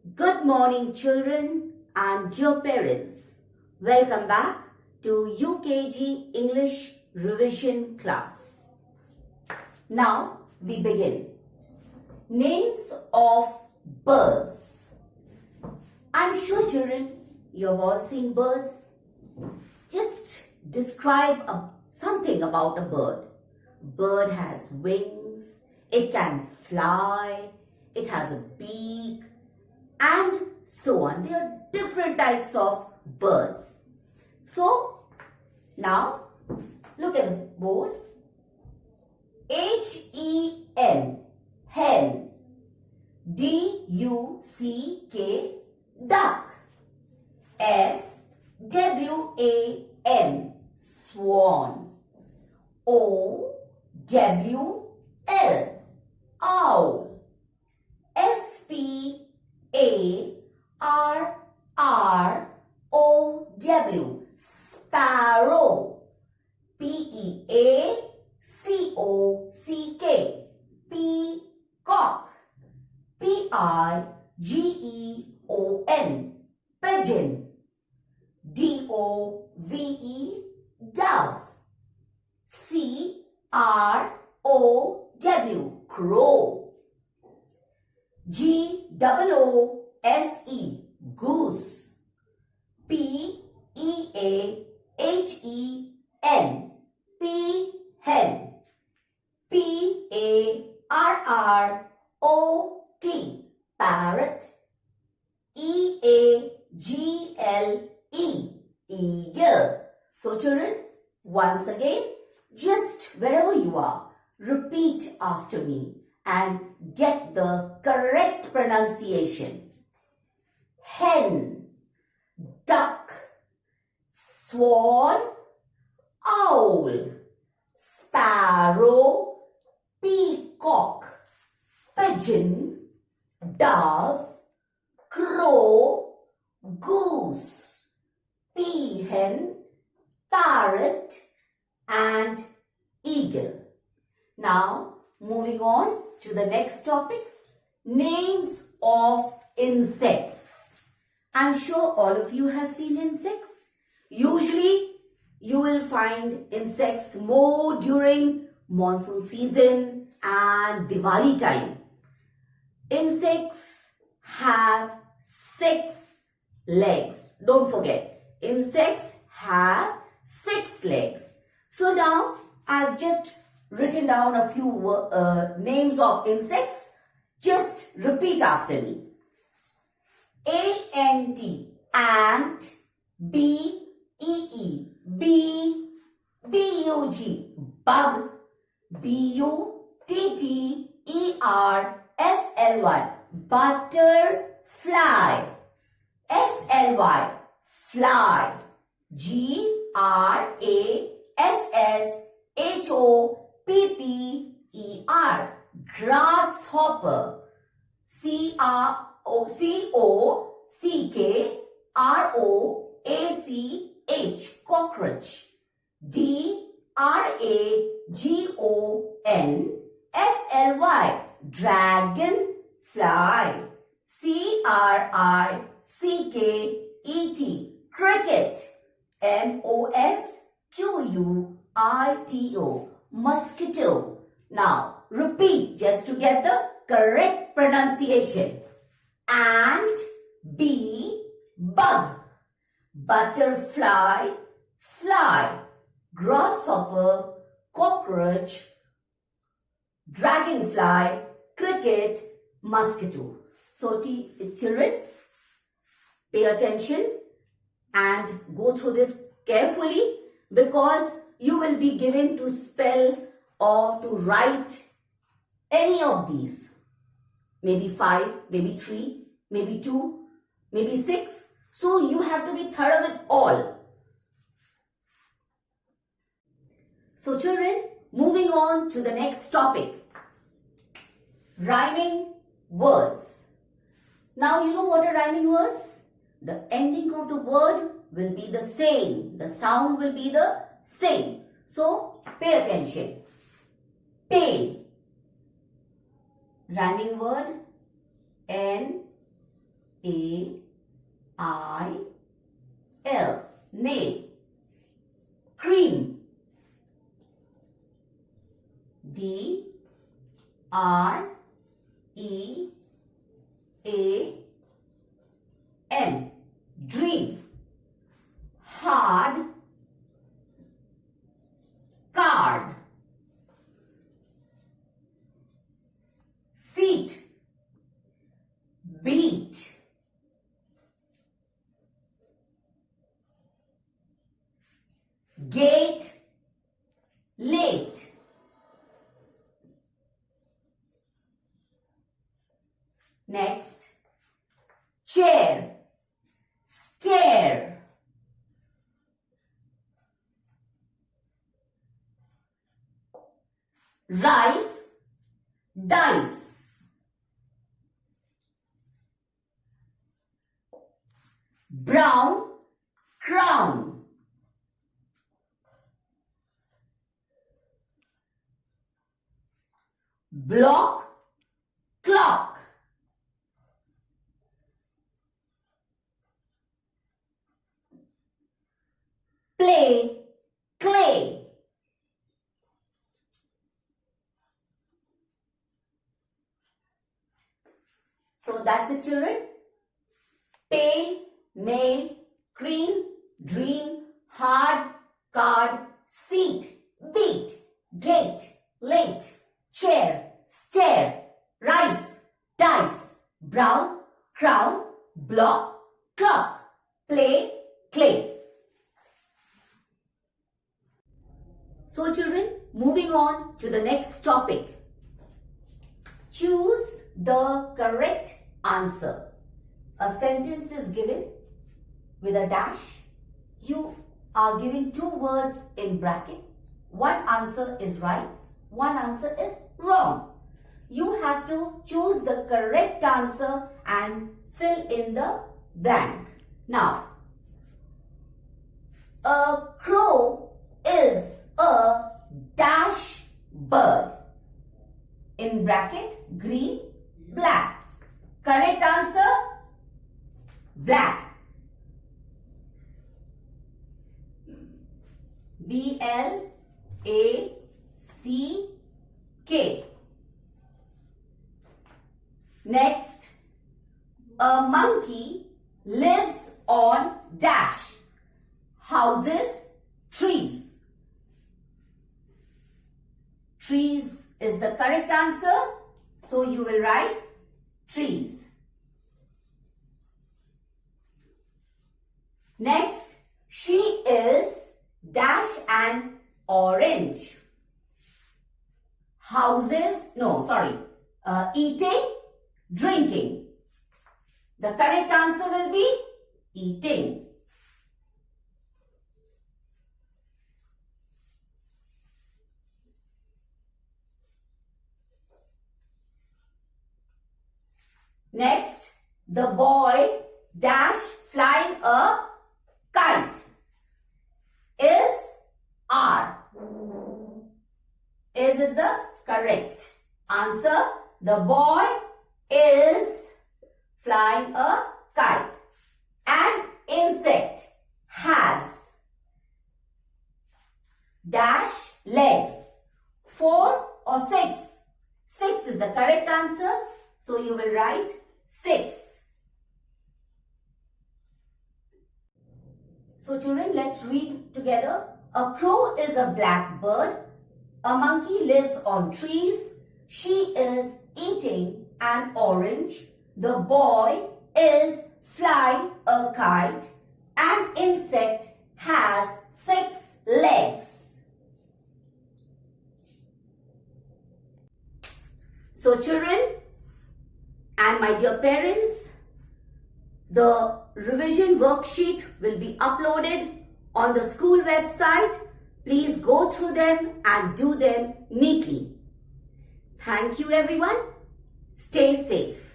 Good morning, children and dear parents. Welcome back to UKG English Revision class. Now we begin. Names of birds. I'm sure, children, you've all seen birds. Just describe something about a bird. Bird has wings, it can fly, it has a beak, and so on. There are different types of birds. So, now look at the board. H-E-N, hen. D-U-C-K, duck. S-W-A-N, swan. O-W-L, owl. S-P-A-R-R-O-W, sparrow. P-E-A-C-O-C-K, peacock. P-I-G-E-O-N, pigeon. D-O-V-E, dove. C-R-O-W, crow. G-O-O-S-E, goose. P-E-A-H-E-N, peahen. P-A-R-R-O-T, parrot. E-A-G-L-E, eagle. So children, once again, just wherever you are, repeat after me and get the correct pronunciation. Hen, duck, swan, owl, sparrow, peacock, pigeon, dove, crow, goose, peahen, parrot, and eagle. Now, moving on to the next topic, names of insects. I'm sure all of you have seen insects. Usually, you will find insects more during monsoon season and Diwali time. Insects have 6 legs. Don't forget, insects have 6 legs. So now, I've just written down a few names of insects. Just repeat after me. A-N-T, ant. B-E-E, bee. B-U-G, bug. B-U-T-T-E-R-F-L-Y, butterfly. F-L-Y, fly. G-R-A-S-S-H-O-P-P-E-R, grasshopper. C-R-O-C-K-R-O-A-C-H, cockroach. D-R-A-G-O-N-F-L-Y, dragonfly. C-R-I-C-K-E-T, cricket. M-O-S-Q-U-I-T-O, mosquito. Now, repeat just to get the correct pronunciation. Ant, bee, bug. Butterfly, fly. Grasshopper, cockroach. Dragonfly, cricket, mosquito. So, children, pay attention and go through this carefully, because you will be given to spell or to write any of these. Maybe 5, maybe 3, maybe 2, maybe 6. So you have to be thorough with all. So children, moving on to the next topic. Rhyming words. Now you know what are rhyming words? The ending of the word will be the same. The sound will be the same. So, pay attention. Tail. Rhyming word. N A-I-L. Nail. Cream. D-R-E-A-M. Dream. Hard. Card. Seat. Beat. Gate. Late. Next. Chair. Stare. Rice. Dice. Brown. Crown. Block. Clock. Play. Clay. So that's it, children. Tail, nail, cream, dream, hard, card, seat, beat, gate, late, chair, stare, rice, dice, brown, crown, block, clock, play, clay. So children, moving on to the next topic. Choose the correct answer. A sentence is given with a dash. You are given two words in bracket. One answer is right, one answer is wrong. You have to choose the correct answer and fill in the blank. Now, a crow is a dash bird. In bracket, green, black. Correct answer, black. B-L-A-C-K. Next, a monkey lives on dash. Houses, trees. Trees is the correct answer, so you will write trees. Next, she is dash and orange. Eating, drinking. The correct answer will be eating. Next, the boy dash flying a kite. Is R. Is the correct answer. The boy is flying a kite. An insect has dash legs. 4 or 6. 6 is the correct answer. So you will write 6. So children, let's read together. A crow is a black bird. A monkey lives on trees. She is eating an orange. The boy is flying a kite. An insect has 6 legs. So children and my dear parents, the revision worksheet will be uploaded on the school website. Please go through them and do them neatly. Thank you everyone. Stay safe.